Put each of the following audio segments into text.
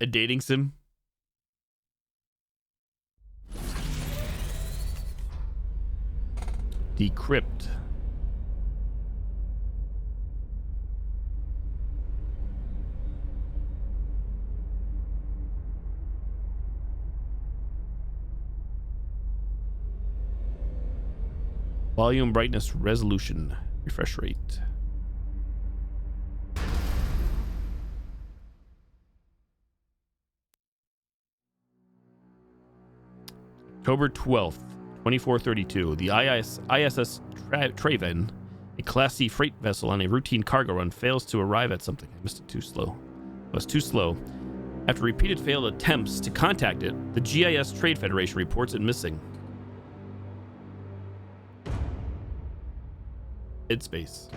A dating sim. Decrypt. Volume, brightness, resolution, refresh rate. October 12th, 2432. The ISS Traven, a Class C freight vessel on a routine cargo run, fails to arrive at something. I missed it too slow. It was too slow. After repeated failed attempts to contact it, the GIS Trade Federation reports it missing. Midspace.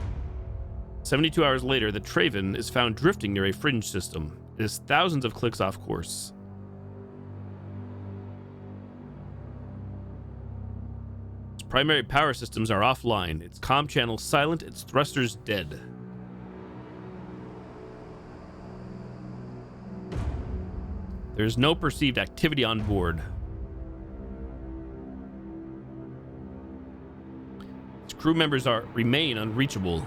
72 hours later, the Traven is found drifting near a fringe system. It is thousands of clicks off course. Its primary power systems are offline, its comm channel silent, its thrusters dead. There is no perceived activity on board. Its crew members remain unreachable.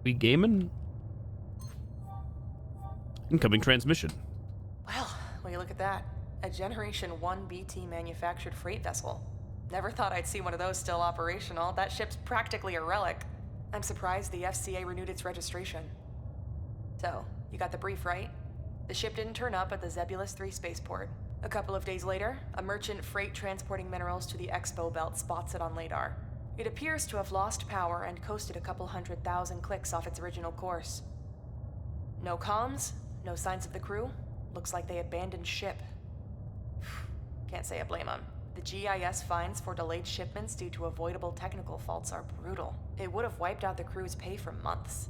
We gaming? Incoming transmission. Well, will you look at that? A Generation 1 BT manufactured freight vessel. Never thought I'd see one of those still operational. That ship's practically a relic. I'm surprised the FCA renewed its registration. So, you got the brief, right? The ship didn't turn up at the Zebulus 3 spaceport. A couple of days later, a merchant freight transporting minerals to the Expo Belt spots it on radar. It appears to have lost power and coasted a couple 100,000 clicks off its original course. No comms, no signs of the crew. Looks like they abandoned ship. Can't say I blame them. The GIS fines for delayed shipments due to avoidable technical faults are brutal. It would have wiped out the crew's pay for months.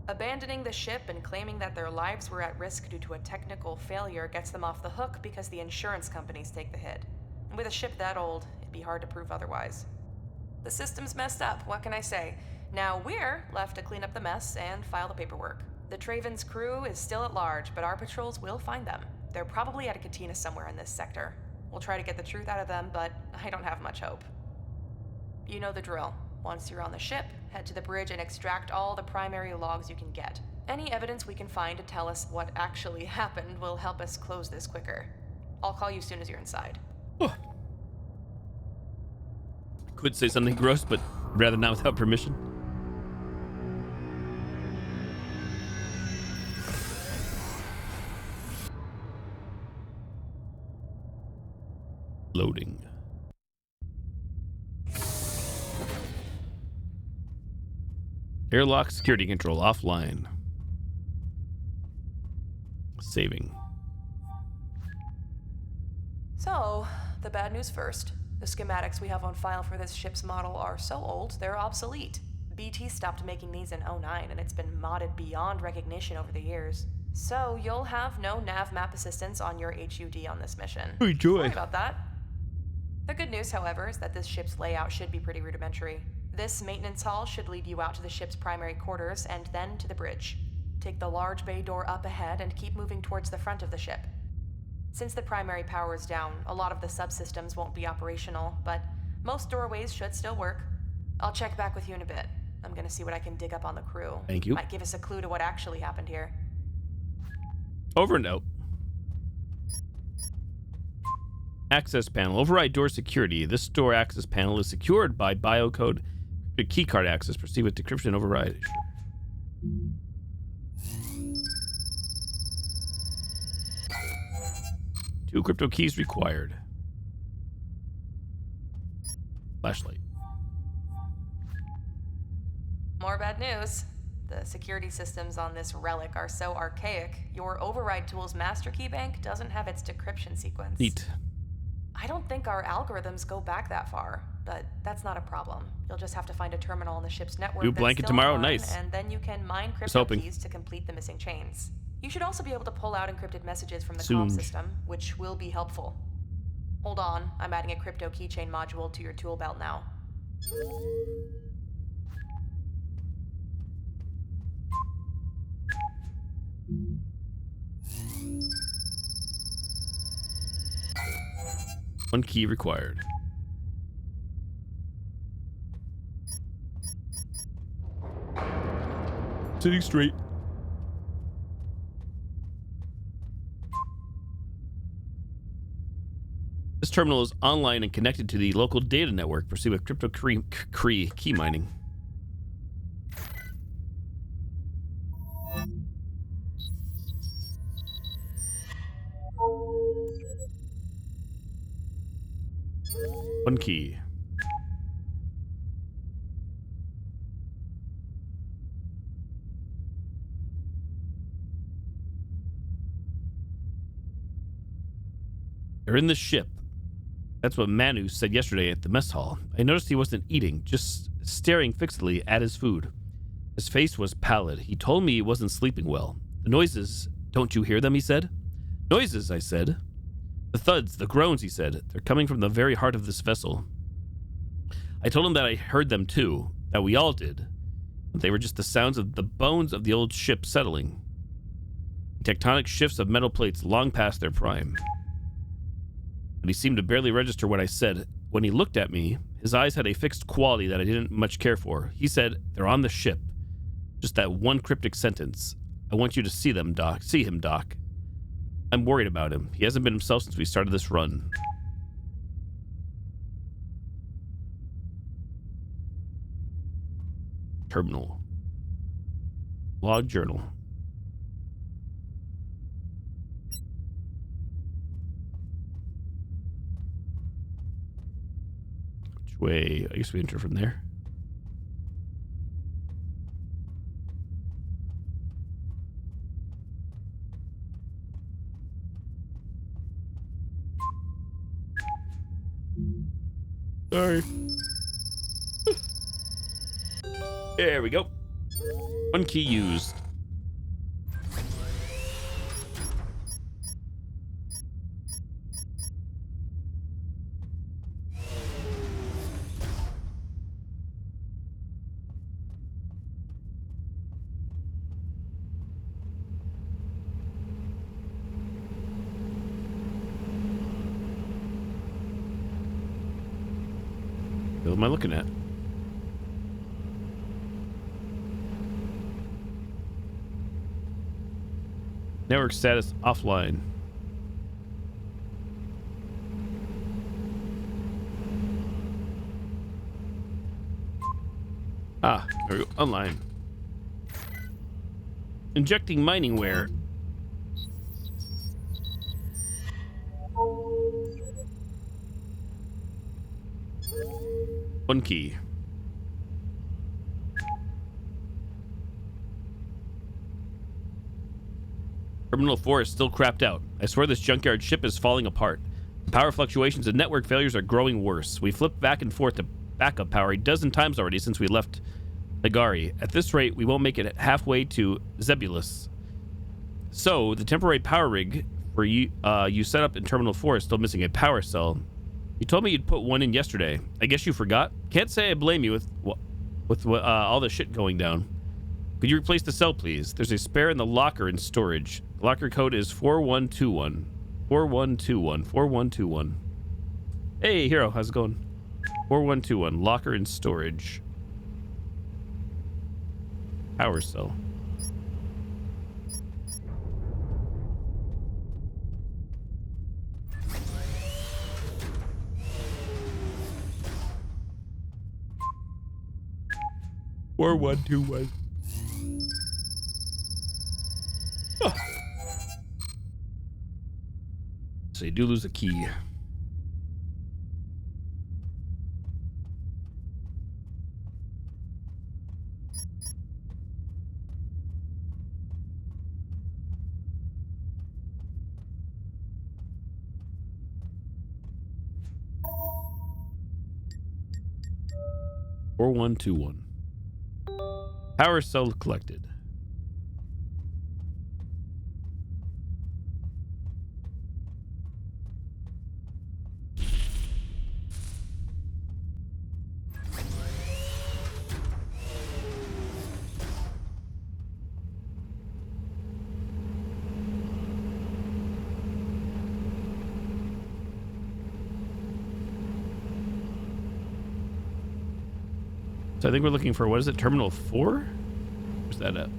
Abandoning the ship and claiming that their lives were at risk due to a technical failure gets them off the hook because the insurance companies take the hit. And with a ship that old, it'd be hard to prove otherwise. The system's messed up, what can I say? Now we're left to clean up the mess and file the paperwork. The Traven's crew is still at large, but our patrols will find them. They're probably at a cantina somewhere in this sector. We'll try to get the truth out of them, but I don't have much hope. You know the drill. Once you're on the ship, head to the bridge and extract all the primary logs you can get. Any evidence we can find to tell us what actually happened will help us close this quicker. I'll call you as soon as you're inside. Oh. Could say something gross, but rather not without permission. Loading. Airlock security control offline. Saving. So, the bad news first. The schematics we have on file for this ship's model are so old, they're obsolete. BT stopped making these in '09, and it's been modded beyond recognition over the years. So, you'll have no nav map assistance on your HUD on this mission. Oh, joy. Sorry about that. The good news, however, is that this ship's layout should be pretty rudimentary. This maintenance hall should lead you out to the ship's primary quarters and then to the bridge. Take the large bay door up ahead and keep moving towards the front of the ship. Since the primary power is down, a lot of the subsystems won't be operational, but most doorways should still work. I'll check back with you in a bit. I'm gonna see what I can dig up on the crew. Thank you. Might give us a clue to what actually happened here. Over and out. Access panel. Override door security. This door access panel is secured by biocode keycard access. Proceed with decryption override. Two crypto keys required. Flashlight. More bad news. The security systems on this relic are so archaic, your override tool's master key bank doesn't have its decryption sequence. Neat. I don't think our algorithms go back that far, but that's not a problem. You'll just have to find a terminal on the ship's network New that's blanket still tomorrow, on, nice. and then you can mine Was crypto hoping. keys to complete the missing chains. You should also be able to pull out encrypted messages from the Soon. comm system, which will be helpful. Hold on, I'm adding a crypto keychain module to your tool belt now. One key required. Sitting straight. This terminal is online and connected to the local data network pursued with crypto key mining. One key. They're in the ship. That's what Manu said yesterday at the mess hall. I noticed he wasn't eating, just staring fixedly at his food. His face was pallid. He told me he wasn't sleeping well. The noises, don't you hear them, he said. Noises, I said. The thuds, the groans, he said. They're coming from the very heart of this vessel. I told him that I heard them too, that we all did. They were just the sounds of the bones of the old ship settling. Tectonic shifts of metal plates long past their prime. But he seemed to barely register what I said. When he looked at me, his eyes had a fixed quality that I didn't much care for. He said, they're on the ship. Just that one cryptic sentence. I want you to see them, Doc. See him, Doc. I'm worried about him. He hasn't been himself since we started this run. Terminal. Log journal. Which way? I guess we enter from there. Sorry. There we go. One key used. What am I looking at? Network status offline. Ah, there we go. Online. Injecting mining ware. One key. Terminal 4 is still crapped out. I swear this junkyard ship is falling apart. Power fluctuations and network failures are growing worse. We flipped back and forth to backup power a dozen times already since we left Nagari. At this rate, we won't make it halfway to Zebulus. So, the temporary power rig for you set up in Terminal 4 is still missing a power cell. You told me you'd put one in yesterday. I guess you forgot? Can't say I blame you with all the shit going down. Could you replace the cell, please? There's a spare in the locker in storage. The locker code is 4121. 4121. 4121. Hey, Hero, how's it going? 4121. Locker in storage. Power cell. Or 121. So you do lose a key. Or 121. Power cell collected. So I think we're looking for, what is it, Terminal 4? Where's that at?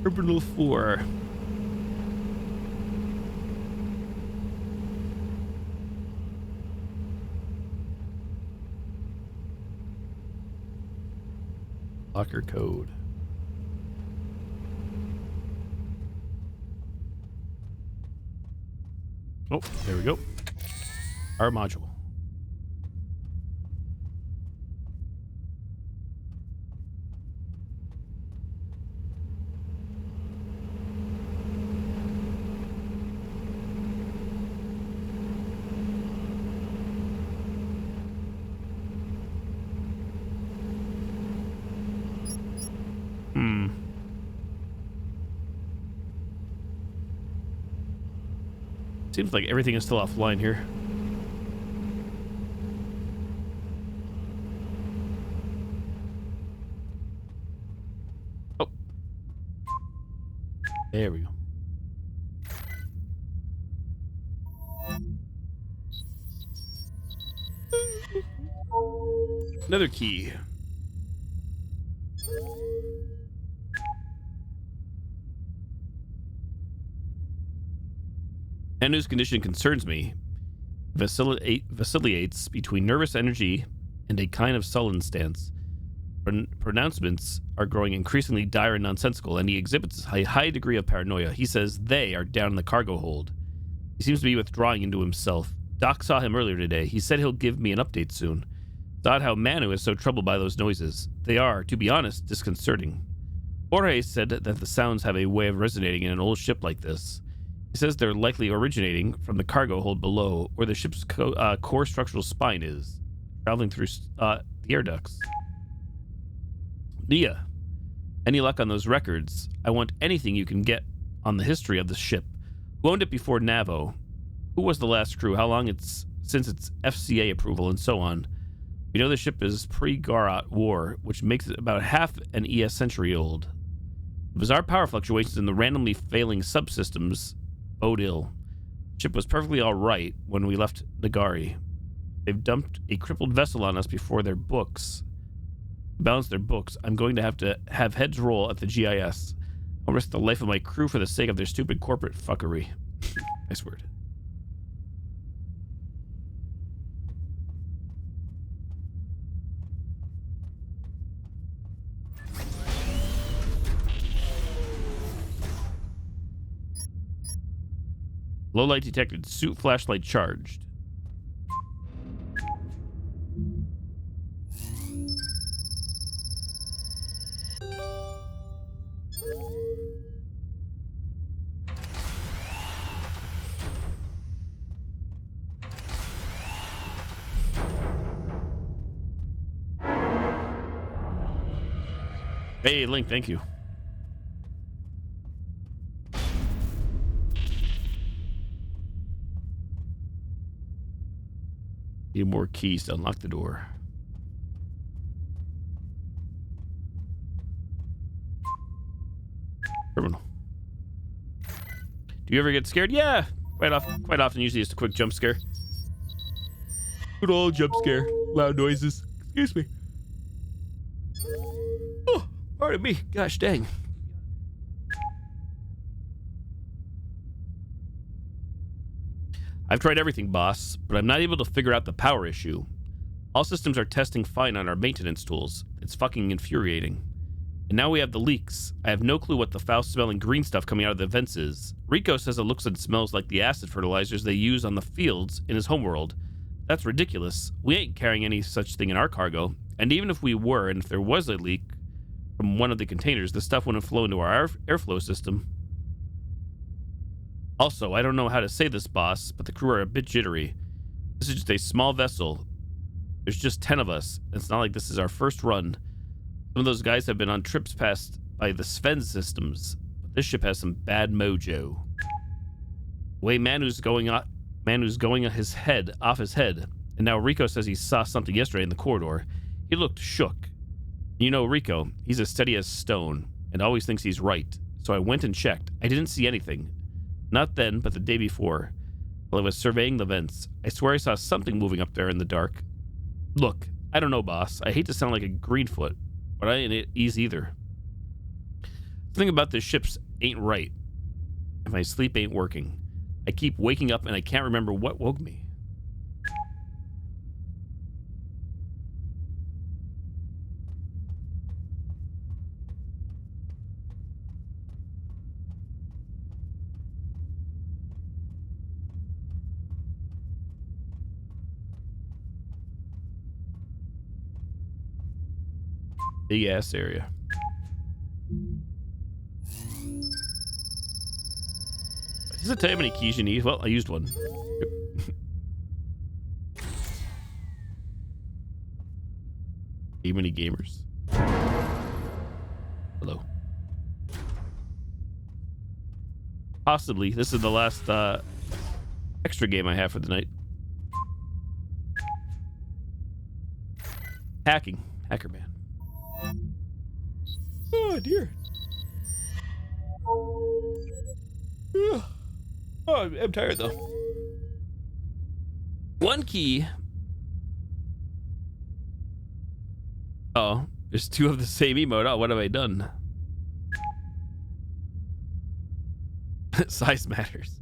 Terminal 4. Locker code. Oh, there we go. Our module. Seems like everything is still offline here. Oh. There we go. Another key. Nanu's condition concerns me. Vacillates between nervous energy and a kind of sullen stance. Pronouncements are growing increasingly dire and nonsensical, and he exhibits a high degree of paranoia. He says they are down in the cargo hold. He seems to be withdrawing into himself. Doc saw him earlier today. He said he'll give me an update soon. It's odd how Manu is so troubled by those noises. They are, to be honest, disconcerting. Jorge said that the sounds have a way of resonating in an old ship like this. He says they're likely originating from the cargo hold below, where the ship's core structural spine is, traveling through the air ducts. Nia, any luck on those records? I want anything you can get on the history of the ship. Who owned it before Navo? Who was the last crew? How long it's since its FCA approval, and so on. We know the ship is pre-Garat War, which makes it about half an ES century old. The bizarre power fluctuations in the randomly failing subsystems bode ill. The ship was perfectly all right when we left Nagari. They've dumped a crippled vessel on us before their books. To balance their books, I'm going to have heads roll at the GIS. I'll risk the life of my crew for the sake of their stupid corporate fuckery. Nice word. Low light detected. Suit flashlight charged. Hey, Link, thank you. Need more keys to unlock the door. Terminal. Do you ever get scared? Yeah, quite often. Usually just a quick jump scare. Good old jump scare. Loud noises. Excuse me. Oh, pardon me. Gosh dang. I've tried everything, boss, but I'm not able to figure out the power issue. All systems are testing fine on our maintenance tools. It's fucking infuriating. And now we have the leaks. I have no clue what the foul-smelling green stuff coming out of the vents is. Rico says it looks and smells like the acid fertilizers they use on the fields in his homeworld. That's ridiculous. We ain't carrying any such thing in our cargo. And even if we were, and if there was a leak from one of the containers, the stuff wouldn't flow into our airflow system. Also, I don't know how to say this, boss, but the crew are a bit jittery. This is just a small vessel. There's just 10 of us. It's not like this is our first run. Some of those guys have been on trips passed by the Sven systems, but this ship has some bad mojo. The way Manu's going off his head, and now Rico says he saw something yesterday in the corridor. He looked shook. You know Rico, he's as steady as stone, and always thinks he's right. So I went and checked. I didn't see anything. Not then, but the day before. while I was surveying the vents. I swear I saw something moving up there in the dark. Look, I don't know, boss. I hate to sound like a greenfoot, but I ain't at ease either. Something about this ship ain't right. And my sleep ain't working. I keep waking up and I can't remember what woke me. Big ass area. Does it tell you how many keys you need? Well, I used one. Too many gamers. Hello. Possibly. This is the last extra game I have for the night. Hacking. Hacker man. Oh, dear. Oh, I'm tired, though. One key. Oh, there's two of the same emote. Oh, what have I done? Size matters.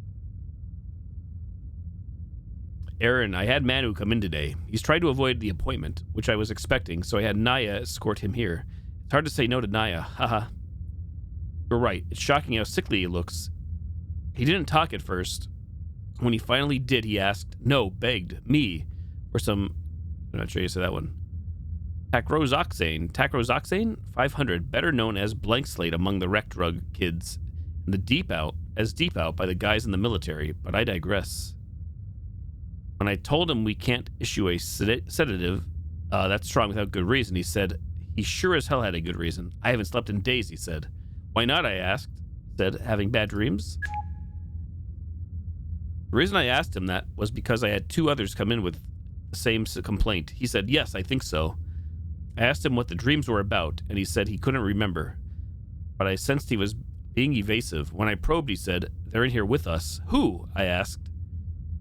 Aaron, I had Manu come in today. He's tried to avoid the appointment, which I was expecting, so I had Naya escort him here. It's hard to say no to Naya. Haha. You're right. It's shocking how sickly he looks. He didn't talk at first. When he finally did, he asked, no, begged, me, for some, I'm not sure you said that one. Tacrozoxane. Tacrozoxane? 500, better known as blank slate among the rec drug kids. And the deep out by the guys in the military, but I digress. When I told him we can't issue a sedative that's strong without good reason, he said he sure as hell had a good reason. I haven't slept in days, he said. Why not, I asked. Said, having bad dreams? The reason I asked him that was because I had two others come in with the same complaint. He said, yes, I think so. I asked him what the dreams were about, and he said he couldn't remember. But I sensed he was being evasive. When I probed, he said, they're in here with us. Who? I asked.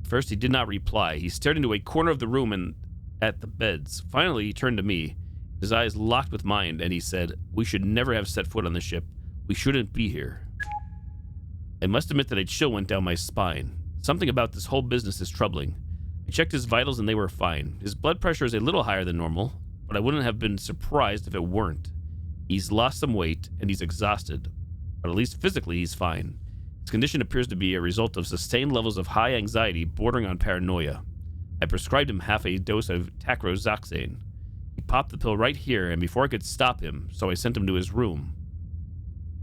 First, he did not reply. He stared into a corner of the room and at the beds. Finally, he turned to me. His eyes locked with mine, and he said, we should never have set foot on the ship. We shouldn't be here. I must admit that a chill went down my spine. Something about this whole business is troubling. I checked his vitals and they were fine. His blood pressure is a little higher than normal, but I wouldn't have been surprised if it weren't. He's lost some weight and he's exhausted, but at least physically he's fine. His condition appears to be a result of sustained levels of high anxiety bordering on paranoia. I prescribed him half a dose of tacrozoxane. He popped the pill right here, and before I could stop him, so I sent him to his room.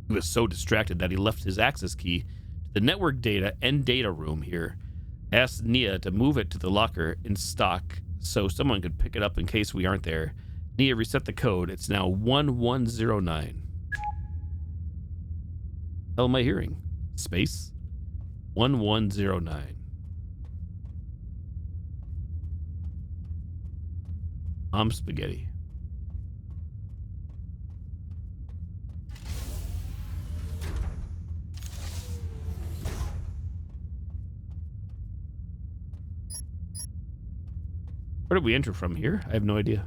He was so distracted that he left his access key to the network data and data room here. I asked Nia to move it to the locker in stock so someone could pick it up in case we aren't there. Nia reset the code. It's now 1109. Hell am I hearing? Space? 1109. Spaghetti. Where did we enter from here? I have no idea.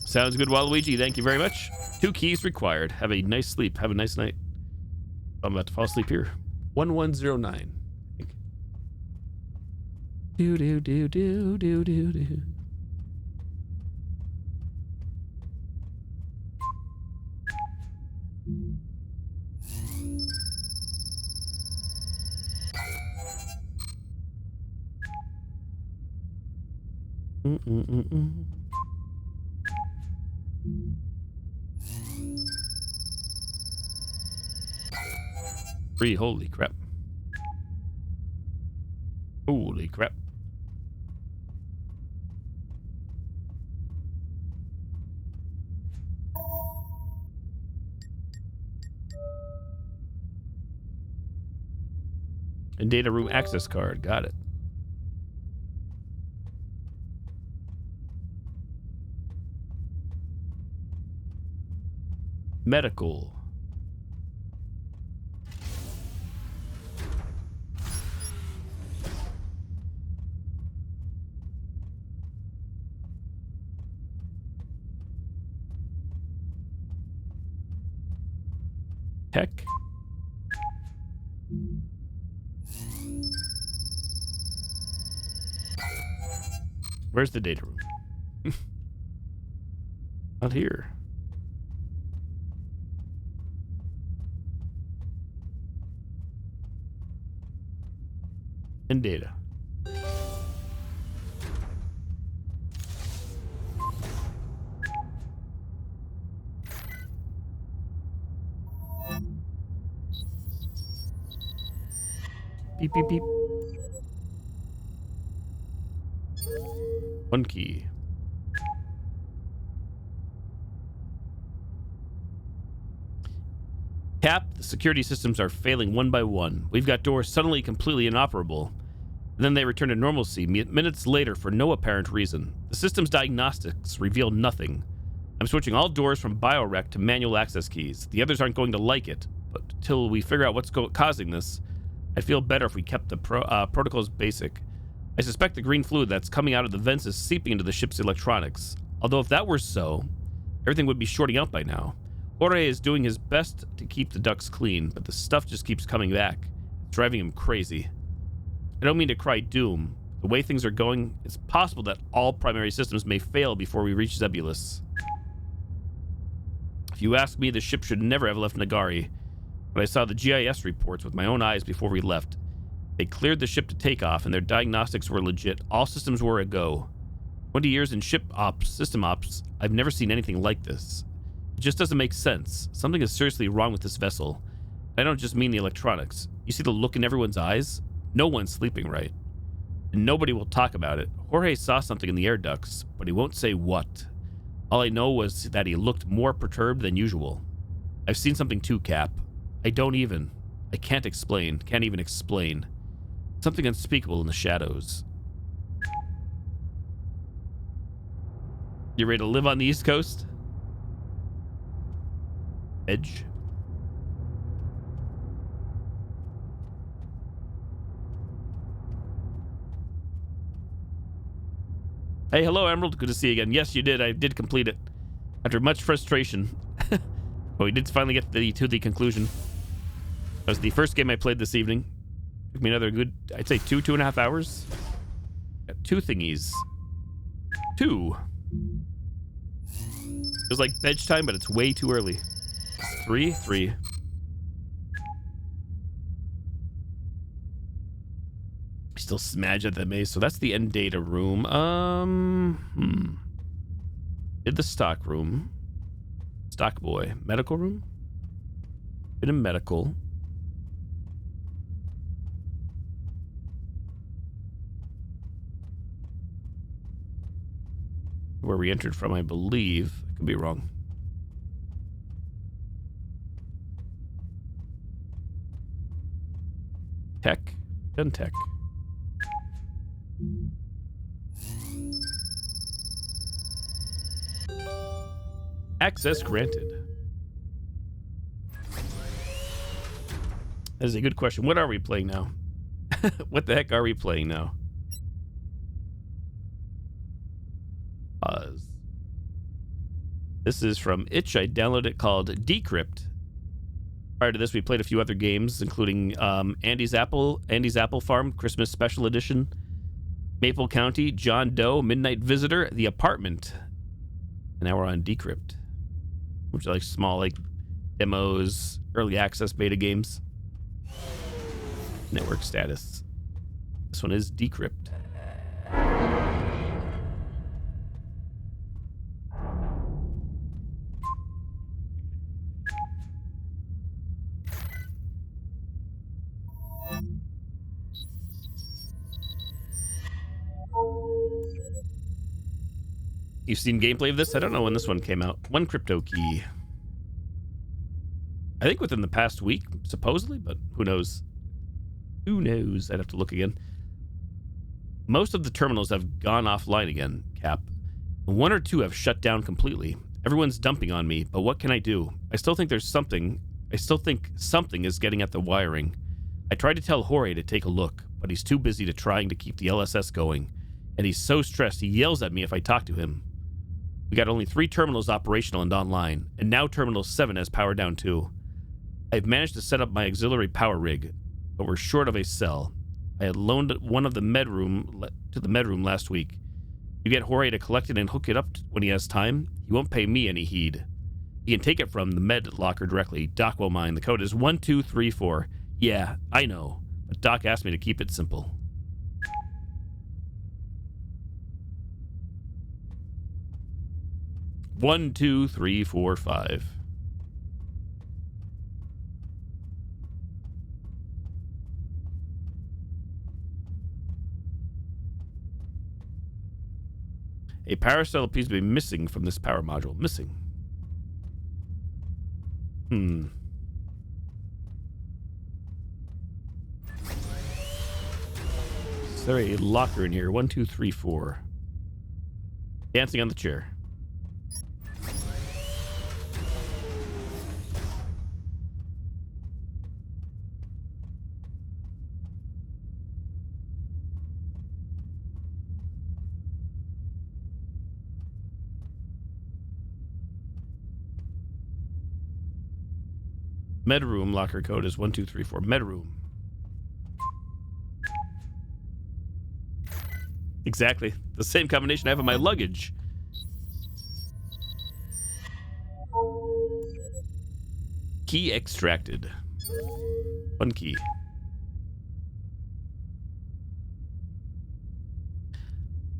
Sounds good, Waluigi. Thank you very much. 2 keys required. Have a nice sleep. Have a nice night. I'm about to fall asleep here. 1109. I think. Do do do do do do do. Free, holy crap. Holy crap. And data room access card. Got it. medical. Tech. Where's the data room? Not here. And data. Beep, beep, beep. One key. Cap, the security systems are failing one by one. We've got doors suddenly completely inoperable. And then they return to normalcy minutes later for no apparent reason. The system's diagnostics reveal nothing. I'm switching all doors from biorec to manual access keys. The others aren't going to like it, but till we figure out what's causing this, I'd feel better if we kept the protocols basic. I suspect the green fluid that's coming out of the vents is seeping into the ship's electronics. Although if that were so, everything would be shorting out by now. Jorge is doing his best to keep the ducts clean, but the stuff just keeps coming back. It's driving him crazy. I don't mean to cry doom. The way things are going, it's possible that all primary systems may fail before we reach Zebulus. If you ask me, the ship should never have left Nagari. But I saw the GIS reports with my own eyes before we left. They cleared the ship to take off, and their diagnostics were legit. All systems were a go. 20 years in ship ops, system ops, I've never seen anything like this. It just doesn't make sense. Something is seriously wrong with this vessel. I don't just mean the electronics. You see the look in everyone's eyes? No one's sleeping right. And nobody will talk about it. Jorge saw something in the air ducts, but he won't say what. All I know was that he looked more perturbed than usual. I've seen something too, Cap. I can't even explain. Something unspeakable in the shadows. You ready to live on the East Coast? Edge. Hey, hello, Emerald. Good to see you again. Yes, you did. I did complete it. After much frustration. But we did finally get to the conclusion. That was the first game I played this evening. Took me another good, I'd say 2.5 hours. Got 2 thingies. 2. It was like bench time, but it's way too early. 3. Still smudge at the maze, so that's the end data room. Did the stock room. Stock boy. Medical room? Been in medical. Where we entered from, I believe. I could be wrong. Tech. Done tech. Access granted. That is a good question. What are we playing now? What the heck are we playing now? Pause. This is from Itch. I downloaded it called Decrypt. Prior to this, we played a few other games, including Andy's Apple Farm Christmas Special Edition, Maple County, John Doe, Midnight Visitor, The Apartment. And now we're on Decrypt, which are like small, like demos, early access beta games. Network status. This one is Decrypt. You've seen gameplay of this? I don't know when this one came out. 1 crypto key. I think within the past week, supposedly, but who knows? Who knows? I'd have to look again. Most of the terminals have gone offline again, Cap. 1 or 2 have shut down completely. Everyone's dumping on me, but what can I do? I still think something is getting at the wiring. I tried to tell Jorge to take a look, but he's too busy trying to keep the LSS going, and he's so stressed he yells at me if I talk to him. We got only 3 terminals operational and online, and now Terminal 7 has power down too. I've managed to set up my auxiliary power rig, but we're short of a cell. I had loaned one of the medroom to the medroom last week. You get Jorge to collect it and hook it up when he has time. He won't pay me any heed. He can take it from the med locker directly. Doc won't mind. The code is 1234. Yeah, I know, but Doc asked me to keep it simple. One, two, three, four, five. A power cell appears to be missing from this power module. Missing. Is there a locker in here? 1, 2, 3, 4. Dancing on the chair. Medroom locker code is 1234. Medroom. Exactly. The same combination I have in my luggage. Key extracted. 1 key.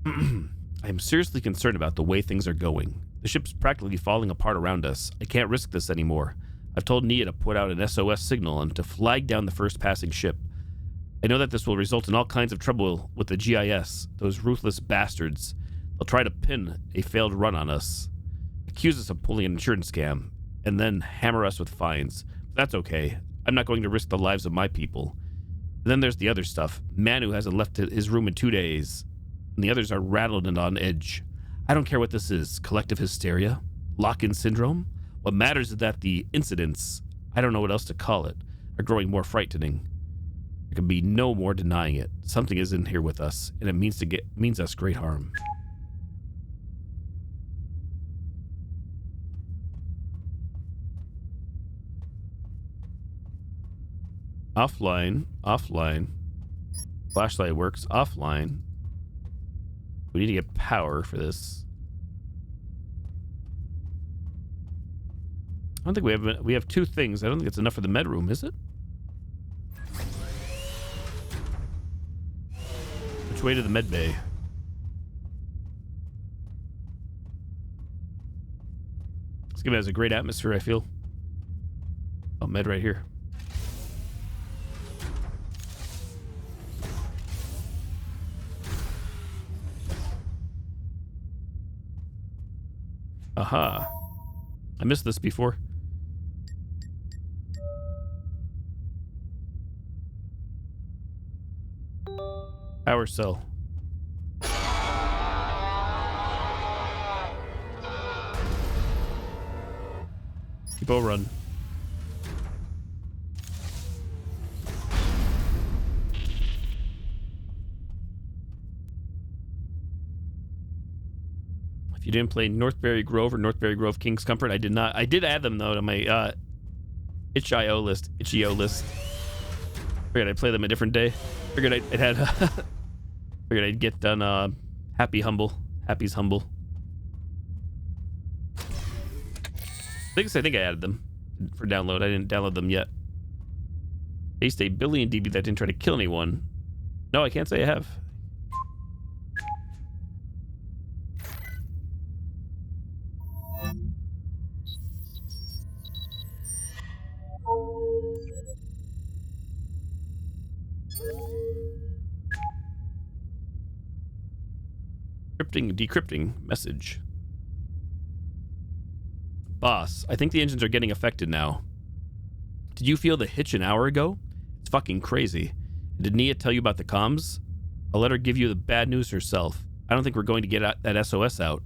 I am seriously concerned about the way things are going. The ship's practically falling apart around us. I can't risk this anymore. I've told Nia to put out an SOS signal and to flag down the first passing ship. I know that this will result in all kinds of trouble with the GIS, those ruthless bastards. They'll try to pin a failed run on us, accuse us of pulling an insurance scam, and then hammer us with fines. But that's okay. I'm not going to risk the lives of my people. And then there's the other stuff. Manu hasn't left his room in 2 days, and the others are rattled and on edge. I don't care what this is. Collective hysteria? Lock-in syndrome? What matters is that the incidents, I don't know what else to call it, are growing more frightening. There can be no more denying it. Something is in here with us, and it means us great harm. Offline. Flashlight works offline. We need to get power for this. I don't think we have 2 things. I don't think it's enough for the med room, is it? Which way to the med bay? This game has a great atmosphere, I feel. Oh, med right here. Aha. I missed this before. Power cell. Depot run. If you didn't play Northbury Grove or Northbury Grove King's Comfort, I did not. I did add them though to my itch.io list. Figured I'd play them a different day. Figured I'd get done Happy's Humble. I think I added them for download. I didn't download them yet. Faced a billion DB that didn't try to kill anyone. No, I can't say I have. Decrypting message. Boss, I think the engines are getting affected now. Did you feel the hitch an hour ago? It's fucking crazy. Did Nia tell you about the comms? I'll let her give you the bad news herself. I don't think we're going to get that SOS out.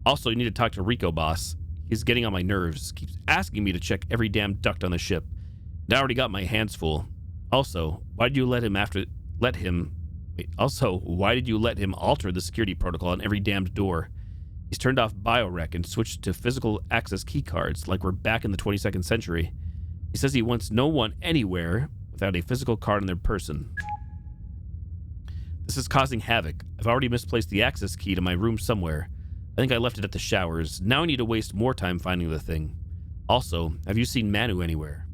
Also, you need to talk to Rico, boss. He's getting on my nerves. Keeps asking me to check every damn duct on the ship. And I already got my hands full. Also, why did you let him alter the security protocol on every damned door? He's turned off biorec and switched to physical access keycards like we're back in the 22nd century. He says he wants no one anywhere without a physical card in their person. This is causing havoc. I've already misplaced the access key to my room somewhere. I think I left it at the showers. Now I need to waste more time finding the thing. Also, have you seen Manu anywhere?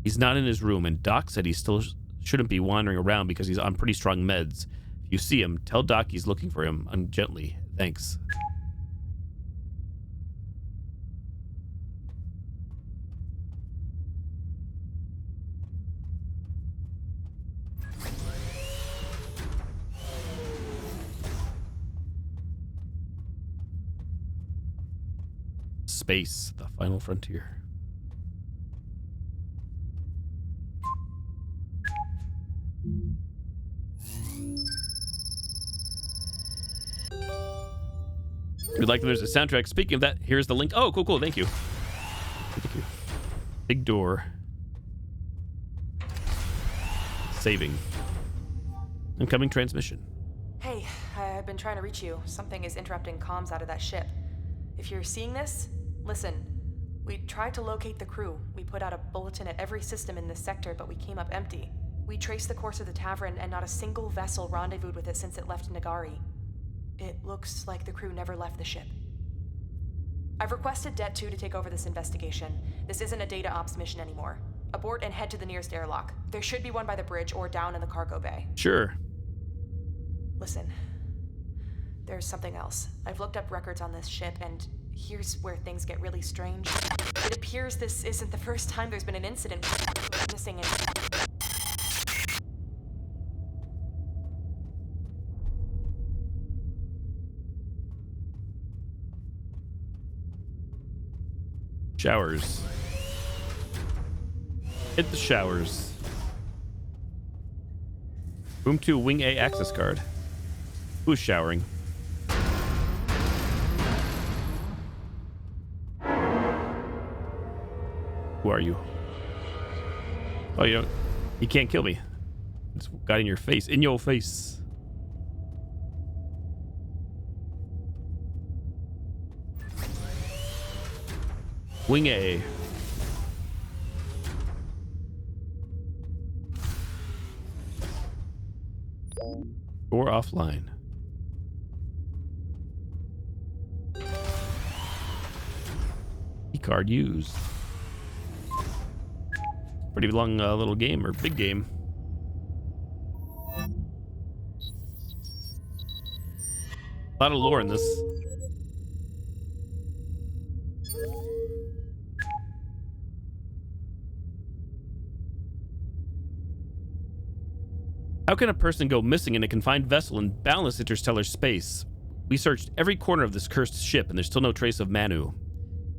He's not in his room, and Doc said he still shouldn't be wandering around because he's on pretty strong meds. If you see him, tell Doc he's looking for him. Gently. Thanks. Space, the final frontier. If you'd like, there's a soundtrack. Speaking of that, here's the link. Oh, cool. Thank you. Thank you. Big door. Saving. Incoming transmission. Hey, I've been trying to reach you. Something is interrupting comms out of that ship. If you're seeing this, listen. We tried to locate the crew. We put out a bulletin at every system in this sector, but we came up empty. We traced the course of the Tavern, and not a single vessel rendezvoused with it since it left Nagari. It looks like the crew never left the ship. I've requested Det 2 to take over this investigation. This isn't a data ops mission anymore. Abort and head to the nearest airlock. There should be one by the bridge or down in the cargo bay. Sure. Listen, there's something else. I've looked up records on this ship, and here's where things get really strange. It appears this isn't the first time there's been an incident missing and... Showers. Hit the showers. Room 2, Wing A access card. Who's showering? Who are you? Oh, you can't kill me. It's got in your face. In your face. Wing A. Or offline. Card used. Pretty long little game, or big game. A lot of lore in this. How can a person go missing in a confined vessel in boundless interstellar space? We searched every corner of this cursed ship, and there's still no trace of Manu.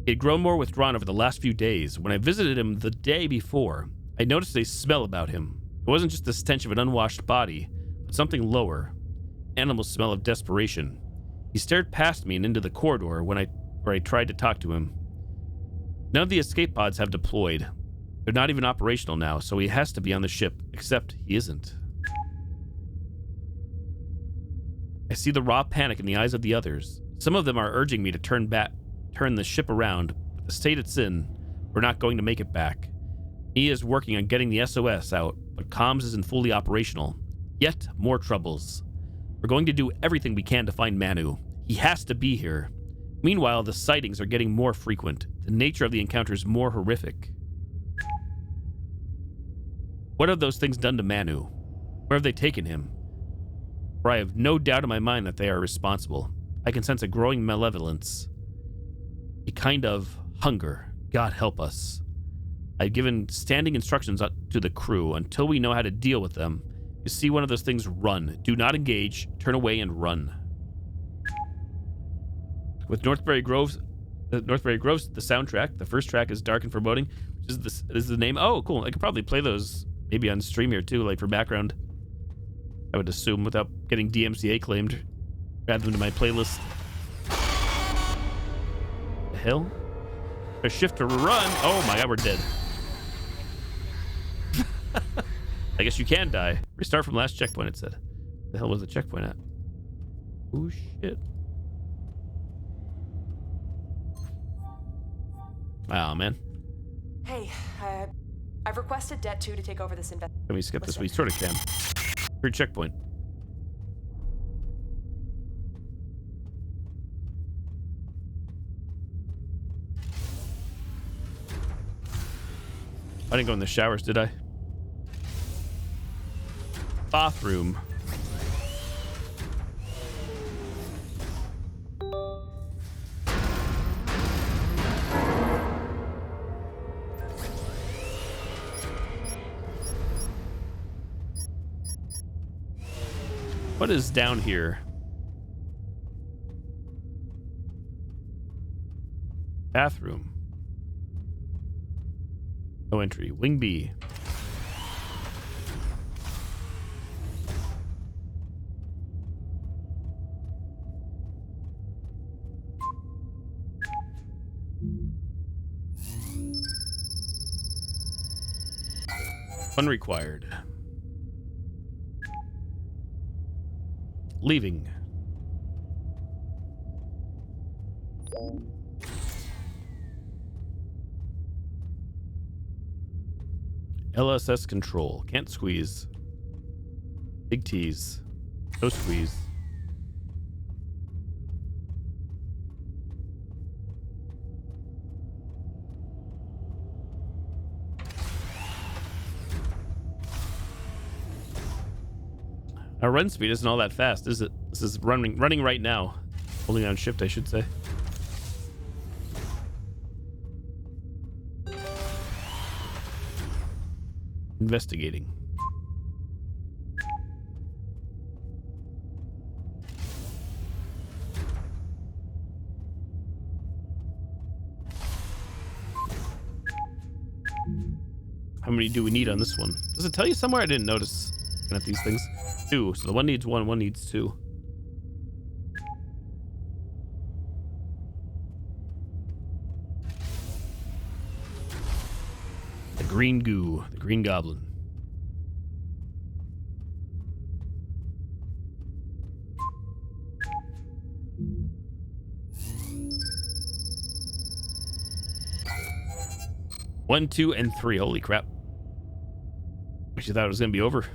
He had grown more withdrawn over the last few days. When I visited him the day before, I noticed a smell about him. It wasn't just the stench of an unwashed body, but something lower. Animal smell of desperation. He stared past me and into the corridor where I tried to talk to him. None of the escape pods have deployed. They're not even operational now, so he has to be on the ship, except he isn't. I see the raw panic in the eyes of the others. Some of them are urging me to turn the ship around, but the state it's in, we're not going to make it back. He is working on getting the SOS out, but comms isn't fully operational. Yet more troubles. We're going to do everything we can to find Manu. He has to be here. Meanwhile, the sightings are getting more frequent. The nature of the encounters more horrific. What have those things done to Manu? Where have they taken him? For I have no doubt in my mind that they are responsible. I can sense a growing malevolence. A kind of hunger. God help us. I've given standing instructions to the crew until we know how to deal with them. If you see one of those things, run. Do not engage. Turn away and run. With Northbury Groves, the soundtrack. The first track is Dark and Foreboding, which is the name. Oh, cool. I could probably play those maybe on stream here too, like for background. I would assume without getting DMCA claimed. Add them to my playlist. The hell? A shift to run. Oh my god, we're dead. I guess you can die. Restart from last checkpoint, it said. The hell was the checkpoint at? Oh shit. Wow, man. Hey, I've requested Det 2 to take over this investigation. Can we skip this? We sort of can. Third checkpoint. I didn't go in the showers, did I? Bathroom. What is down here? Bathroom. No entry. Wing B. Unrequired. Leaving. LSS control. Can't squeeze. Big T's. No squeeze. Our run speed isn't all that fast, is it? This is running right now. Holding on shift, I should say. Investigating. How many do we need on this one? Does it tell you somewhere? I didn't notice. Looking at these things. 2. So the one needs 1, one needs 2. The green goo, the green goblin. One, 2, and 3. Holy crap. Actually thought it was going to be over.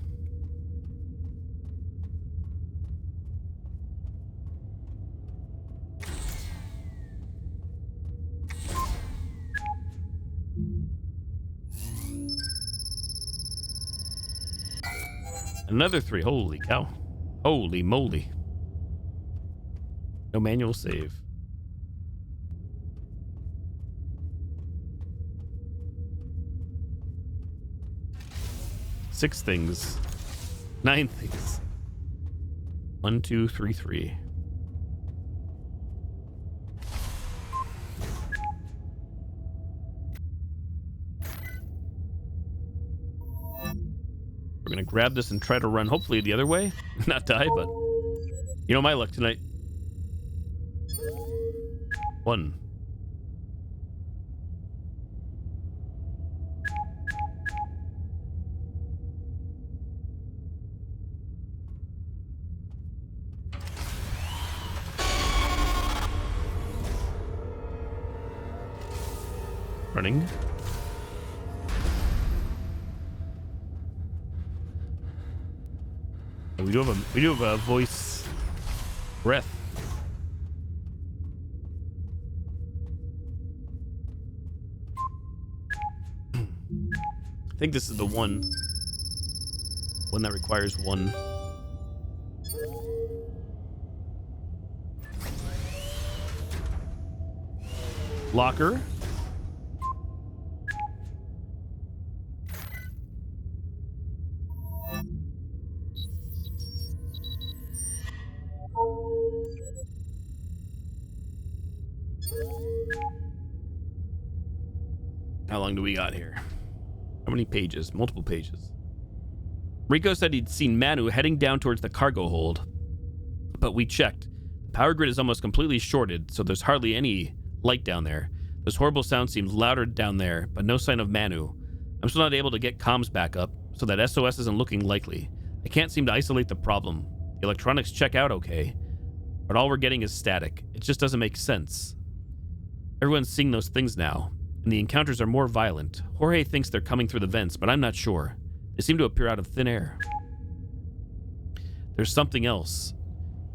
Another 3. Holy cow. Holy moly. No manual save. Six things. 9 things. 1, 2, 3, 3. We're gonna grab this and try to run, hopefully the other way. Not die, but you know my luck tonight. 1. Running. We do have a voice breath. I think this is the one that requires 1. Locker. How long do we got here? How many pages? Multiple pages. Rico said he'd seen Manu heading down towards the cargo hold, but we checked. The power grid is almost completely shorted, so there's hardly any light down there. Those horrible sounds seemed louder down there, but no sign of Manu. I'm still not able to get comms back up, so that SOS isn't looking likely. I can't seem to isolate the problem. The electronics check out okay, but all we're getting is static. It just doesn't make sense. Everyone's seeing those things now, and the encounters are more violent. Jorge thinks they're coming through the vents, but I'm not sure. They seem to appear out of thin air. There's something else.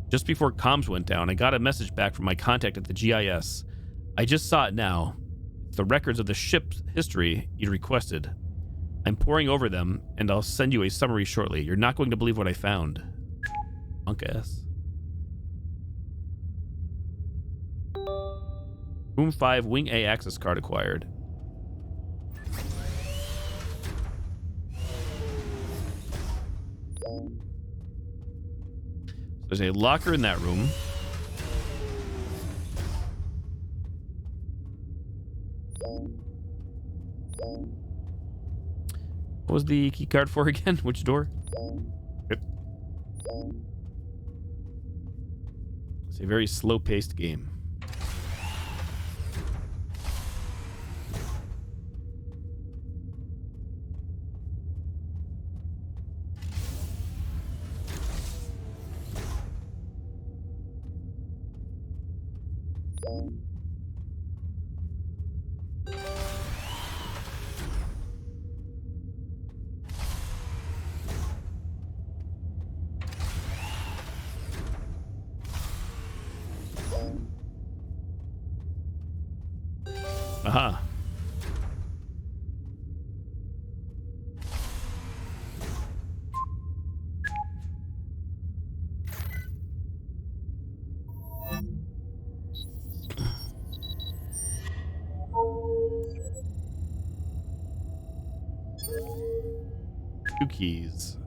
Just before comms went down, I got a message back from my contact at the GIS. I just saw it now. It's the records of the ship's history you requested. I'm poring over them, and I'll send you a summary shortly. You're not going to believe what I found. Punk ass. Room 5, Wing A access card acquired. There's a locker in that room. What was the key card for again? Which door? Yep. It's a very slow-paced game. Aha. Two keys.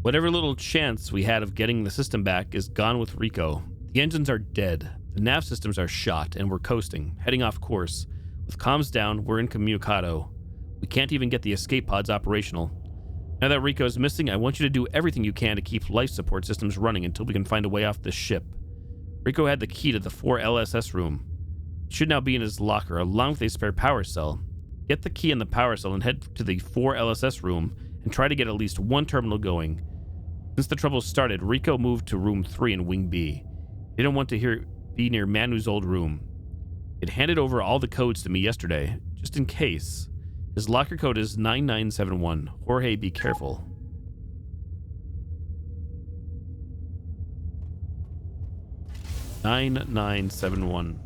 Whatever little chance we had of getting the system back is gone with Rico. The engines are dead. The nav systems are shot, and we're coasting, heading off course. With comms down, we're incommunicado. We can't even get the escape pods operational. Now that Rico's missing, I want you to do everything you can to keep life support systems running until we can find a way off this ship. Rico had the key to the 4 LSS room. It should now be in his locker, along with a spare power cell. Get the key in the power cell and head to the 4 LSS room and try to get at least one terminal going. Since the trouble started, Rico moved to room 3 in Wing B. He didn't want to be near Manu's old room. It handed over all the codes to me yesterday, just in case. His locker code is 9971. Jorge, be careful. "9971.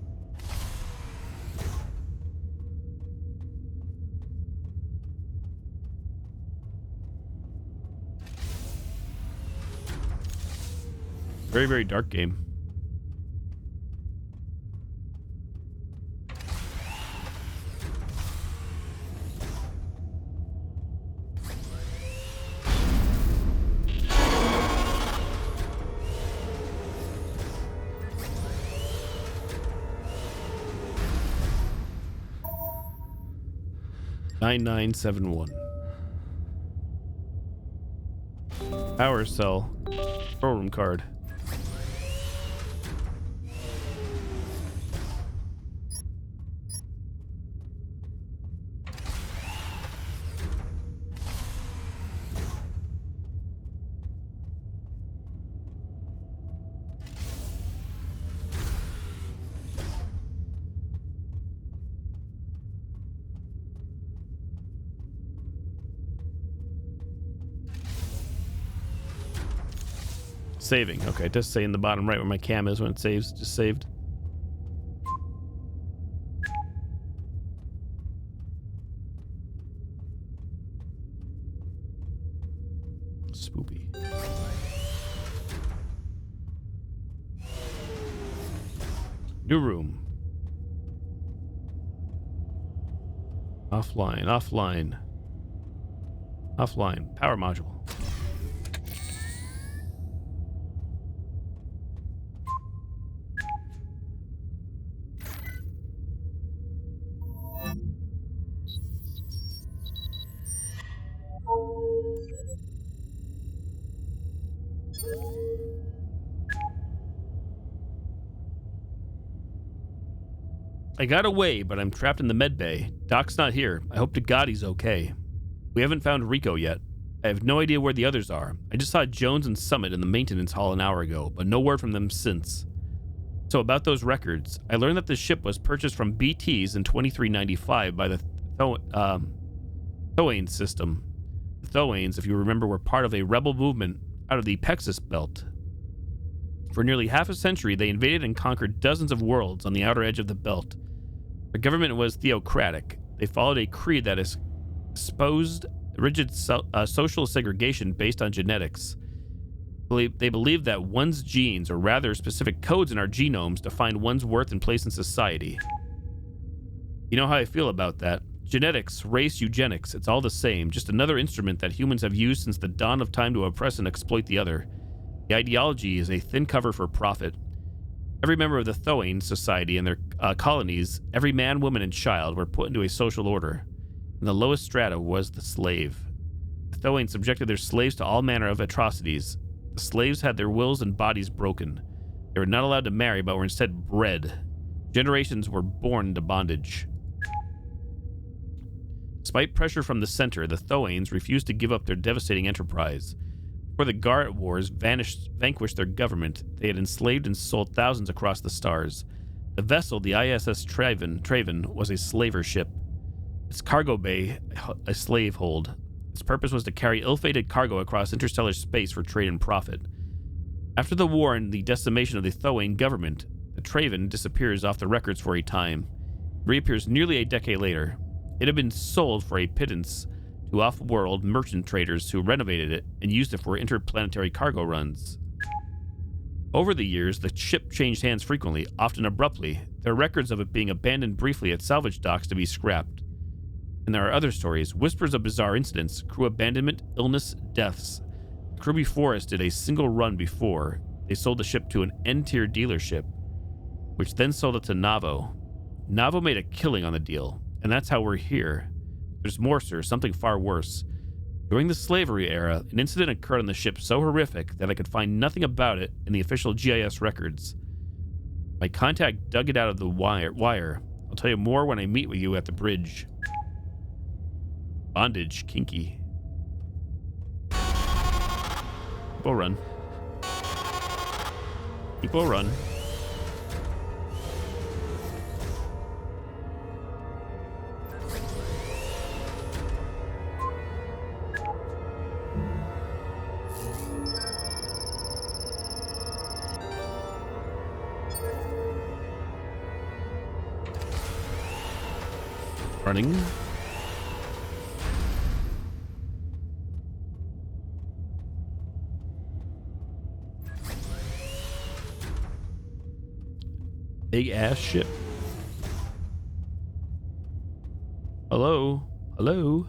Very, very dark game. "9971. Power cell. Control room card. Saving. Okay, it does say in the bottom right where my cam is when it saves. Just saved. Spoopy. New room. Offline. Offline. Offline. Power module. I got away, but I'm trapped in the med bay. Doc's not here. I hope to God he's okay. We haven't found Rico yet. I have no idea where the others are. I just saw Jones and Summit in the maintenance hall an hour ago, but no word from them since. So about those records, I learned that the ship was purchased from BTs in 2395 by the Thoane system. The Thoanes, if you remember, were part of a rebel movement out of the Pexus Belt. For nearly half a century, they invaded and conquered dozens of worlds on the outer edge of the belt. Their government was theocratic. They followed a creed that espoused rigid social segregation based on genetics. They believed that one's genes, or rather specific codes in our genomes, define one's worth and place in society. You know how I feel about that. Genetics, race, eugenics, it's all the same, just another instrument that humans have used since the dawn of time to oppress and exploit the other. The ideology is a thin cover for profit. Every member of the Thoane society and their colonies, every man, woman, and child were put into a social order. And the lowest strata was the slave. The Thoane subjected their slaves to all manner of atrocities. The slaves had their wills and bodies broken. They were not allowed to marry, but were instead bred. Generations were born into bondage. Despite pressure from the center, the Thoanes refused to give up their devastating enterprise. Before the Garrett Wars vanquished their government, they had enslaved and sold thousands across the stars. The vessel, the ISS Traven, was a slaver ship. Its cargo bay, a slave hold. Its purpose was to carry ill-fated cargo across interstellar space for trade and profit. After the war and the decimation of the Thoane government, the Traven disappears off the records for a time. It reappears nearly a decade later. It had been sold for a pittance to off-world merchant traders who renovated it and used it for interplanetary cargo runs. Over the years, the ship changed hands frequently, often abruptly. There are records of it being abandoned briefly at salvage docks to be scrapped. And there are other stories, whispers of bizarre incidents, crew abandonment, illness, deaths. The crew before us did a single run before. They sold the ship to an N-tier dealership, which then sold it to Navo. Navo made a killing on the deal, and that's how we're here. There's more, sir, something far worse. During the slavery era, an incident occurred on the ship so horrific that I could find nothing about it in the official GIS records. My contact dug it out of the wire. I'll tell you more when I meet with you at the bridge. Bondage, kinky. Keep run. Keep run. Running. Big ass ship. Hello? Hello?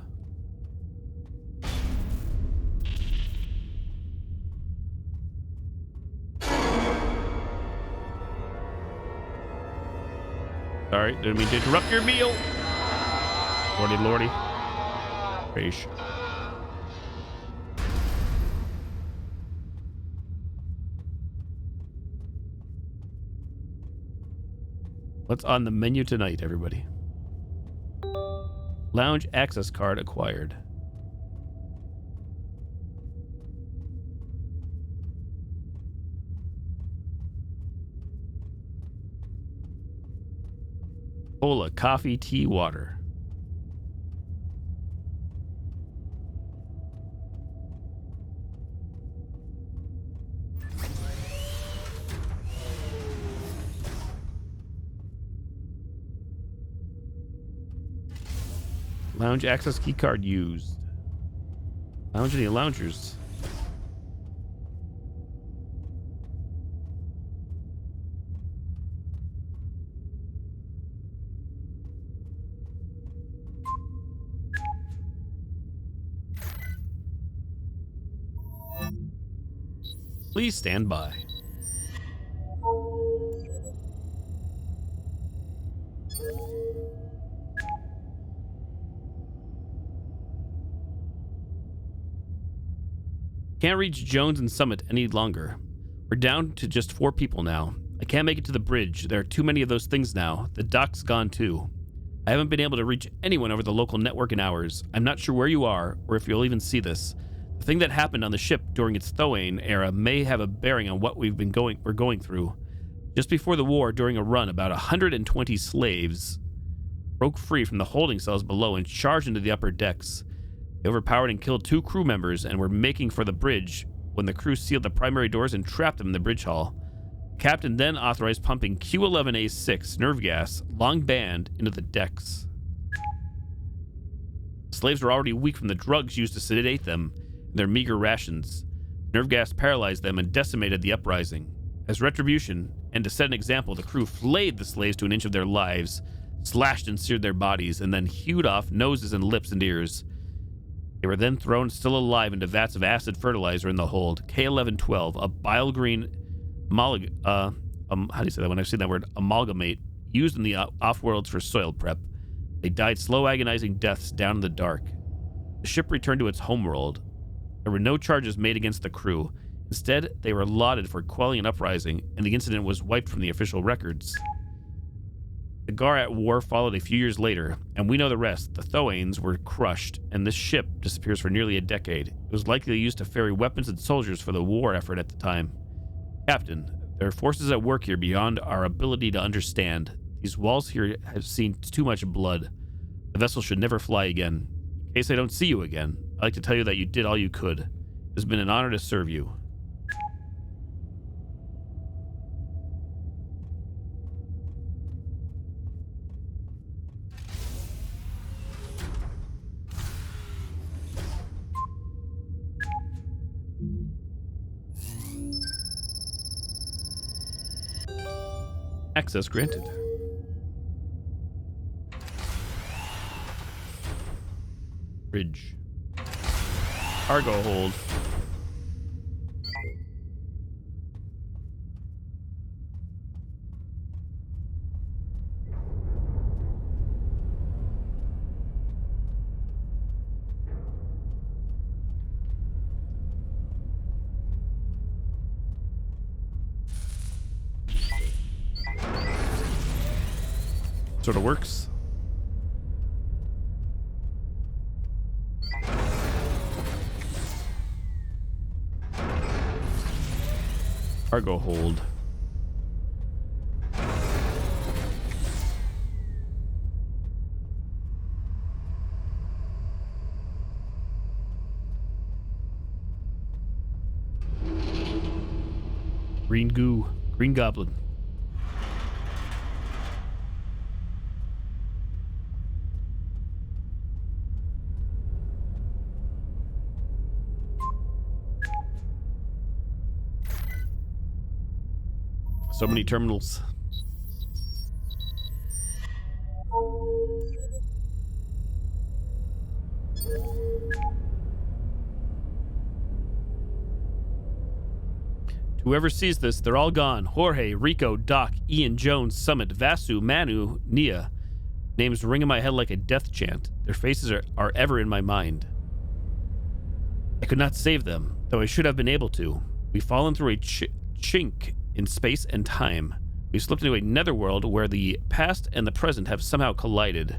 Sorry, didn't mean to interrupt your meal. Lordy, lordy. Fish. What's on the menu tonight, everybody? Lounge access card acquired. Cola, coffee, tea, water. Lounge access key card used. Lounge any loungers. Please stand by. Can't reach Jones and Summit any longer. We're down to just 4 people now. I can't make it to the bridge. There are too many of those things now. The dock's gone too. I haven't been able to reach anyone over the local network in hours. I'm not sure where you are, or if you'll even see this. The thing that happened on the ship during its Thoane era may have a bearing on what we're going through. Just before the war, during a run, about 120 slaves broke free from the holding cells below and charged into the upper decks. They overpowered and killed 2 crew members and were making for the bridge when the crew sealed the primary doors and trapped them in the bridge hall. The captain then authorized pumping Q11A6 nerve gas, long band, into the decks. The slaves were already weak from the drugs used to sedate them and their meager rations. Nerve gas paralyzed them and decimated the uprising. As retribution, and to set an example, the crew flayed the slaves to an inch of their lives, slashed and seared their bodies, and then hewed off noses and lips and ears. They were then thrown still alive into vats of acid fertilizer in the hold. K1112, a bile green how do you say that when I've seen that word? Amalgamate, used in the off-worlds for soil prep. They died slow, agonizing deaths down in the dark. The ship returned to its homeworld. There were no charges made against the crew. Instead, they were lauded for quelling an uprising, and the incident was wiped from the official records. The Garat War followed a few years later, and we know the rest. The Thoanes were crushed, and this ship disappears for nearly a decade. It was likely used to ferry weapons and soldiers for the war effort at the time. Captain, there are forces at work here beyond our ability to understand. These walls here have seen too much blood. The vessel should never fly again. In case I don't see you again, I'd like to tell you that you did all you could. It has been an honor to serve you. Access granted. Bridge. Cargo hold. Sort of works. Cargo hold. Green goo. Green goblin. So many terminals. Whoever sees this, they're all gone. Jorge, Rico, Doc, Ian, Jones, Summit, Vasu, Manu, Nia. Names ring in my head like a death chant. Their faces are ever in my mind. I could not save them, though I should have been able to. We've fallen through a chink in space and time. We've slipped into a netherworld where the past and the present have somehow collided,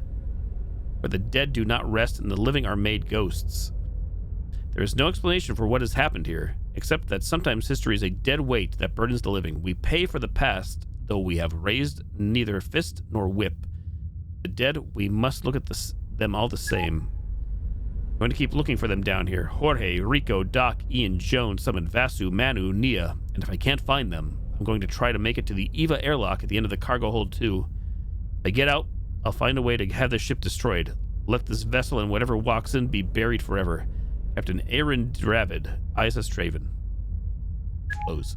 where the dead do not rest and the living are made ghosts. There is no explanation for what has happened here, except that sometimes history is a dead weight that burdens the living. We pay for the past, though we have raised neither fist nor whip. The dead, we must look at them all the same. I'm going to keep looking for them down here. Jorge, Rico, Doc, Ian, Jones, Summon, Vasu, Manu, Nia, and if I can't find them, I'm going to try to make it to the Eva airlock at the end of the cargo hold too. If I get out, I'll find a way to have the ship destroyed. Let this vessel and whatever walks in be buried forever. Captain Aaron Dravid, ISS Traven. Close.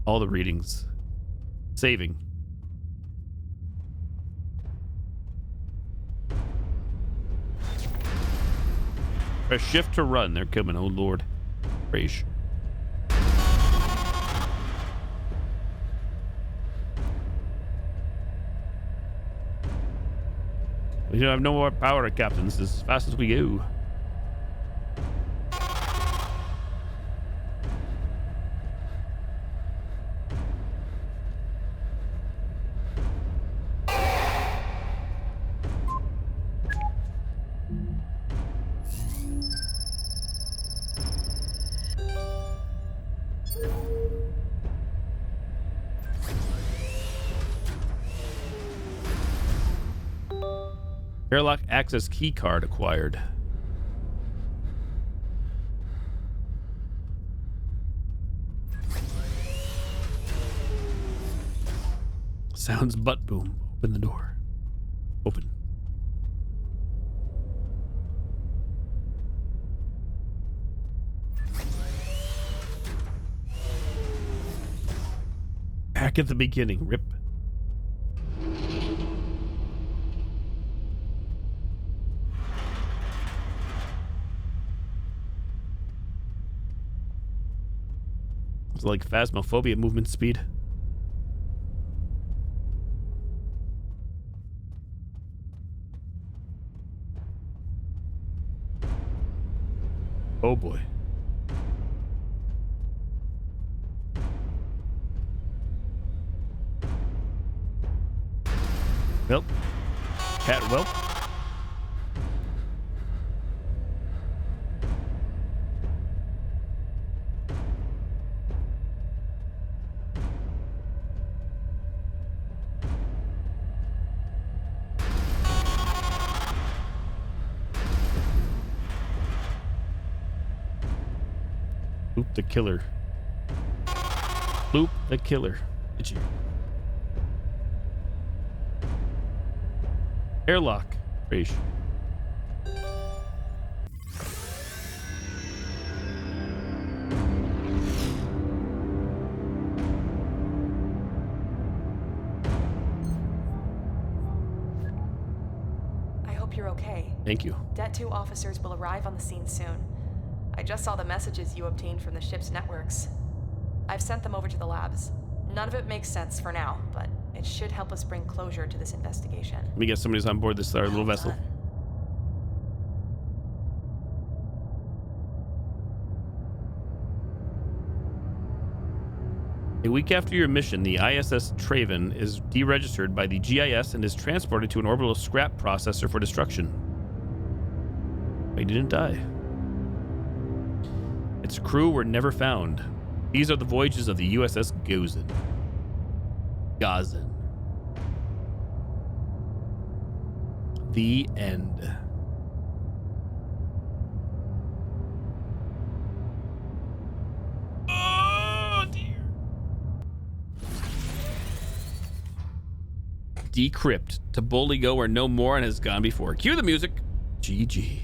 All the readings. Saving. Press shift to run. They're coming. Oh, Lord. Rage. We don't have no more power, Captain. This is as fast as we go. Airlock access key card acquired. Sounds butt boom. Open the door. Open. Back at the beginning. Rip. It's like Phasmophobia movement speed. Oh boy. Well, cat whelp. Loop the killer. Loop the killer. Did you? Airlock. Rage. I hope you're okay. Thank you. Det 2 officers will arrive on the scene soon. I just saw the messages you obtained from the ship's networks. I've sent them over to the labs. None of it makes sense for now, but it should help us bring closure to this investigation. Let me guess somebody's on board this our little vessel. Done. A week after your mission, the ISS Traven is deregistered by the GIS and is transported to an orbital scrap processor for destruction. He didn't die. Its crew were never found. These are the voyages of the USS Gozen. The end. Oh, dear. Decrypt. To boldly go where no more and has gone before. Cue the music. GG.